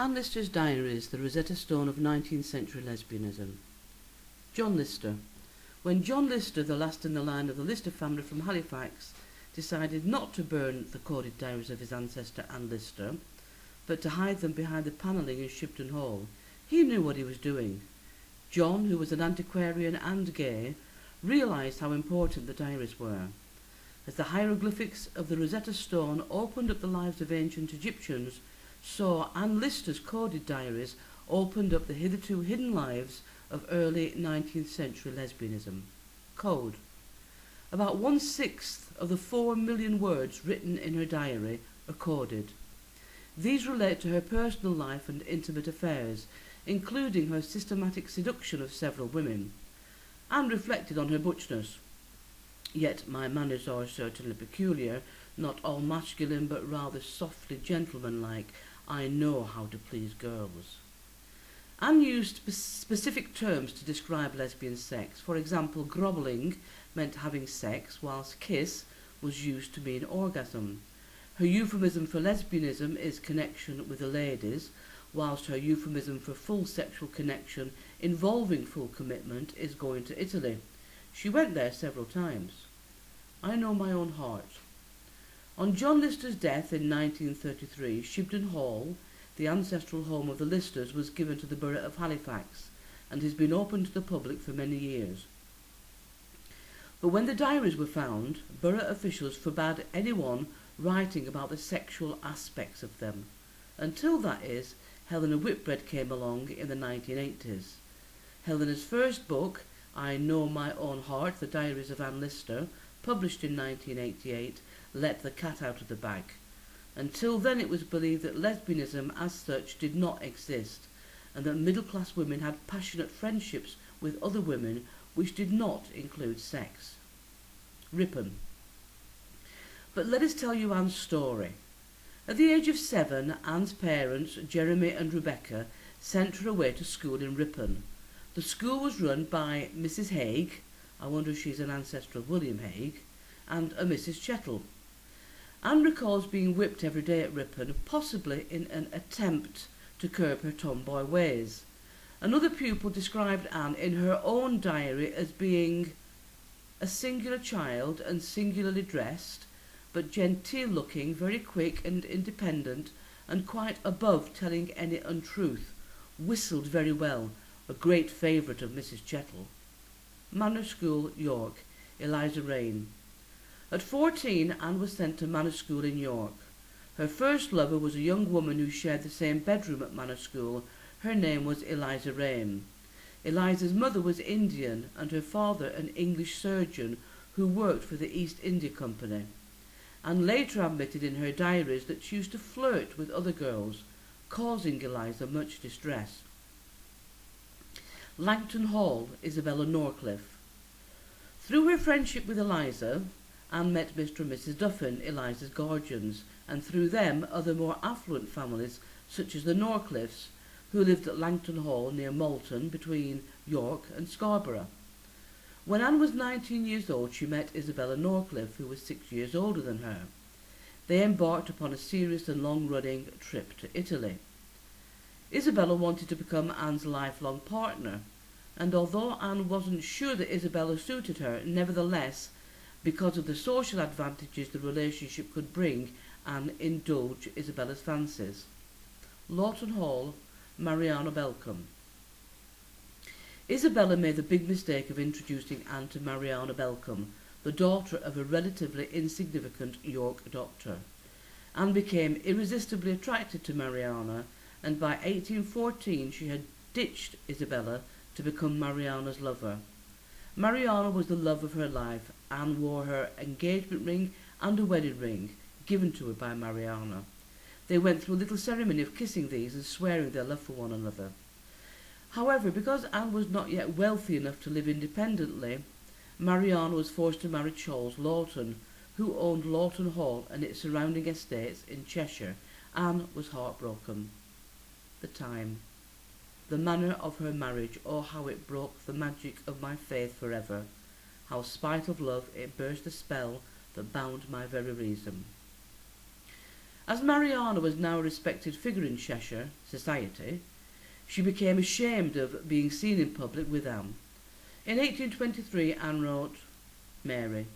Anne Lister's Diaries, the Rosetta Stone of 19th century lesbianism. John Lister. When John Lister, the last in the line of the Lister family from Halifax, decided not to burn the corded diaries of his ancestor Anne Lister, but to hide them behind the panelling in Shibden Hall, he knew what he was doing. John, who was an antiquarian and gay, realised how important the diaries were. As the hieroglyphics of the Rosetta Stone opened up the lives of ancient Egyptians, so Anne Lister's coded diaries opened up the hitherto hidden lives of early 19th century lesbianism. Code. About 1/6 of the 4 million words written in her diary are coded. These relate to her personal life and intimate affairs, including her systematic seduction of several women. Anne reflected on her butchness. Yet my manners are certainly peculiar, not all masculine, but rather softly gentlemanlike. I know how to please girls. Anne used specific terms to describe lesbian sex. For example, grovelling meant having sex, whilst kiss was used to mean orgasm. Her euphemism for lesbianism is connection with the ladies, whilst her euphemism for full sexual connection involving full commitment is going to Italy. She went there several times. I know my own heart. On John Lister's death in 1933, Shibden Hall, the ancestral home of the Listers, was given to the borough of Halifax and has been open to the public for many years. But when the diaries were found, borough officials forbade anyone writing about the sexual aspects of them, until, that is, Helena Whitbread came along in the 1980s. Helena's first book, I Know My Own Heart, The Diaries of Anne Lister, published in 1988, let the cat out of the bag. Until then it was believed that lesbianism as such did not exist, and that middle-class women had passionate friendships with other women which did not include sex. Ripon. But let us tell you Anne's story. At the age of 7, Anne's parents, Jeremy and Rebecca, sent her away to school in Ripon. The school was run by Mrs. Haig, I wonder if she's an ancestor of William Hague, and a Mrs. Chettle. Anne recalls being whipped every day at Ripon, possibly in an attempt to curb her tomboy ways. Another pupil described Anne in her own diary as being a singular child and singularly dressed, but genteel-looking, very quick and independent, and quite above telling any untruth. Whistled very well, a great favourite of Mrs. Chettle. Manor School, York, Eliza Rain. At 14, Anne was sent to Manor School in York. Her first lover was a young woman who shared the same bedroom at Manor School. Her name was Eliza Rain. Eliza's mother was Indian and her father an English surgeon who worked for the East India Company. Anne later admitted in her diaries that she used to flirt with other girls, causing Eliza much distress. Langton Hall, Isabella Norcliffe. Through her friendship with Eliza, Anne met Mr. and Mrs. Duffin, Eliza's guardians, and through them other more affluent families such as the Norcliffes, who lived at Langton Hall near Malton between York and Scarborough. When Anne was 19 years old, she met Isabella Norcliffe, who was 6 years older than her. They embarked upon a serious and long-running trip to Italy. Isabella wanted to become Anne's lifelong partner, and although Anne wasn't sure that Isabella suited her, nevertheless, because of the social advantages the relationship could bring, Anne indulged Isabella's fancies. Lawton Hall, Mariana Belcombe. Isabella made the big mistake of introducing Anne to Mariana Belcombe, the daughter of a relatively insignificant York doctor. Anne became irresistibly attracted to Mariana, and by 1814 she had ditched Isabella to become Mariana's lover. Mariana was the love of her life. Anne wore her engagement ring and a wedding ring, given to her by Mariana. They went through a little ceremony of kissing these and swearing their love for one another. However, because Anne was not yet wealthy enough to live independently, Mariana was forced to marry Charles Lawton, who owned Lawton Hall and its surrounding estates in Cheshire. Anne was heartbroken. The time. The manner of her marriage, oh how it broke the magic of my faith forever. How spite of love it burst the spell that bound my very reason. As Mariana was now a respected figure in Cheshire society, she became ashamed of being seen in public with Anne. In 1823, Anne wrote, "Mary,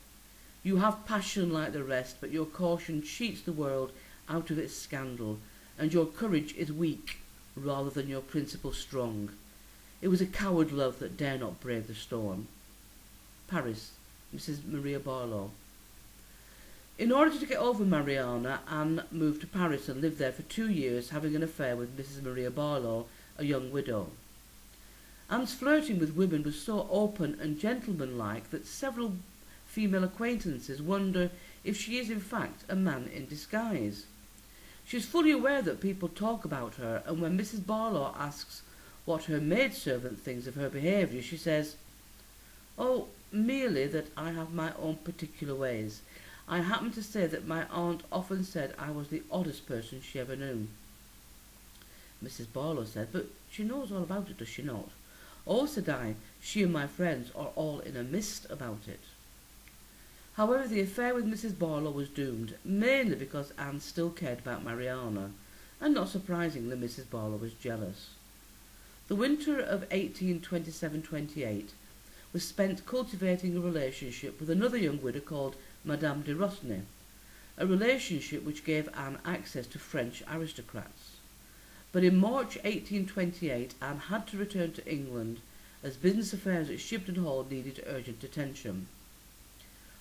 you have passion like the rest, but your caution cheats the world out of its scandal, and your courage is weak rather than your principle strong. It was a coward love that dare not brave the storm." Paris, Mrs. Maria Barlow. In order to get over Mariana, Anne moved to Paris and lived there for 2 years, having an affair with Mrs. Maria Barlow, a young widow. Anne's flirting with women was so open and gentlemanlike that several female acquaintances wonder if she is in fact a man in disguise. She is fully aware that people talk about her, and when Mrs. Barlow asks what her maidservant thinks of her behaviour, she says, "Oh, merely that I have my own particular ways. I happen to say that my aunt often said I was the oddest person she ever knew." Mrs. Barlow said, "But she knows all about it, does she not?" "Oh," said I, "she and my friends are all in a mist about it." However, the affair with Mrs. Barlow was doomed, mainly because Anne still cared about Mariana, and not surprisingly, Mrs. Barlow was jealous. The winter of 1827-28 was spent cultivating a relationship with another young widow called Madame de Rosny, a relationship which gave Anne access to French aristocrats. But in March 1828, Anne had to return to England as business affairs at Shibden Hall needed urgent attention.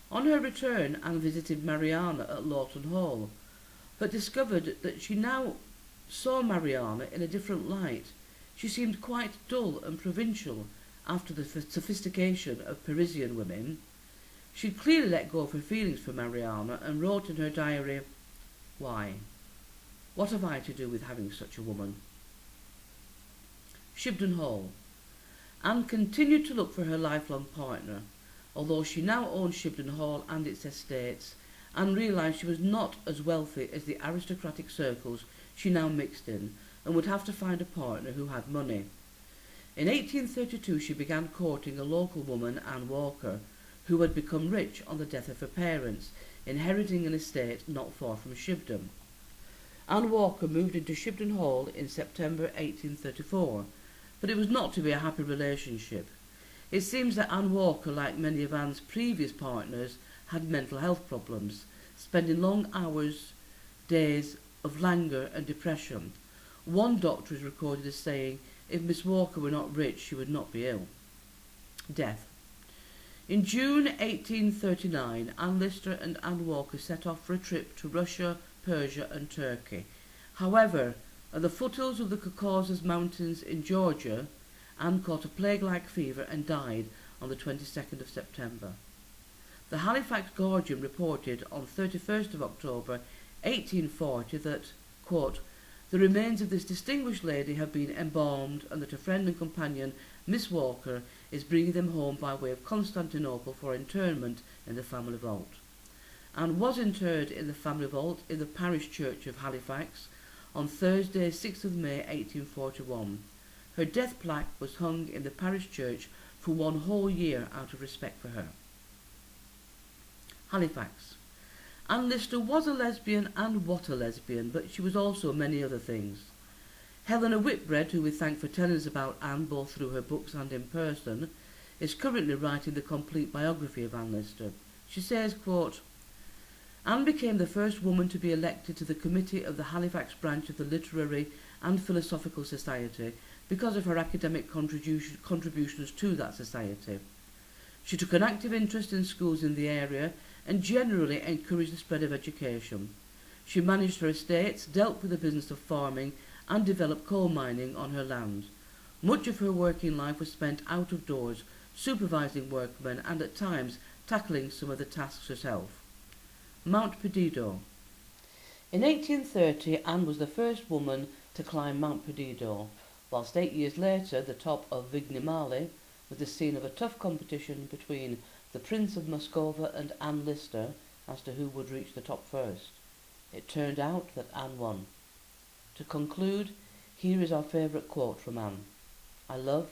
On her return, Anne visited Mariana at Lawton Hall, but discovered that she now saw Mariana in a different light. She seemed quite dull and provincial after the sophistication of Parisian women. She had clearly let go of her feelings for Mariana and wrote in her diary, "Why? What have I to do with having such a woman?" Shibden Hall. Anne continued to look for her lifelong partner. Although she now owned Shibden Hall and its estates, Anne realised she was not as wealthy as the aristocratic circles she now mixed in, and would have to find a partner who had money. In 1832 she began courting a local woman, Anne Walker, who had become rich on the death of her parents, inheriting an estate not far from Shibden. Anne Walker moved into Shibden Hall in September 1834, but it was not to be a happy relationship. It seems that Anne Walker, like many of Anne's previous partners, had mental health problems, spending long hours, days of languor and depression. One doctor is recorded as saying, "If Miss Walker were not rich, she would not be ill." Death. In June 1839, Anne Lister and Anne Walker set off for a trip to Russia, Persia and Turkey. However, at the foothills of the Caucasus Mountains in Georgia, Anne caught a plague-like fever and died on the 22nd of September. The Halifax Guardian reported on 31st of October 1840 that, quote, "The remains of this distinguished lady have been embalmed, and that her friend and companion, Miss Walker, is bringing them home by way of Constantinople for interment in the family vault." Anne was interred in the family vault in the parish church of Halifax on Thursday, 6th of May 1841. Her death plaque was hung in the parish church for 1 whole year out of respect for her. Halifax. Anne Lister was a lesbian, and what a lesbian, but she was also many other things. Helena Whitbread, who we thank for telling us about Anne both through her books and in person, is currently writing the complete biography of Anne Lister. She says, quote, "Anne became the first woman to be elected to the committee of the Halifax branch of the Literary and Philosophical Society because of her academic contributions to that society. She took an active interest in schools in the area and generally encouraged the spread of education. She managed her estates, dealt with the business of farming, and developed coal mining on her land. Much of her working life was spent out of doors, supervising workmen and at times tackling some of the tasks herself." Mount Perdido. In 1830, Anne was the first woman to climb Mount Perdido, whilst 8 years later the top of Vignimale was the scene of a tough competition between the Prince of Muscova and Anne Lister as to who would reach the top first. It turned out that Anne won. To conclude, here is our favourite quote from Anne: "I love,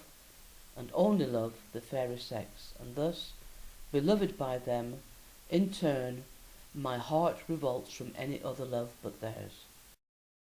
and only love, the fairer sex, and thus, beloved by them, in turn, My heart revolts from any other love but theirs.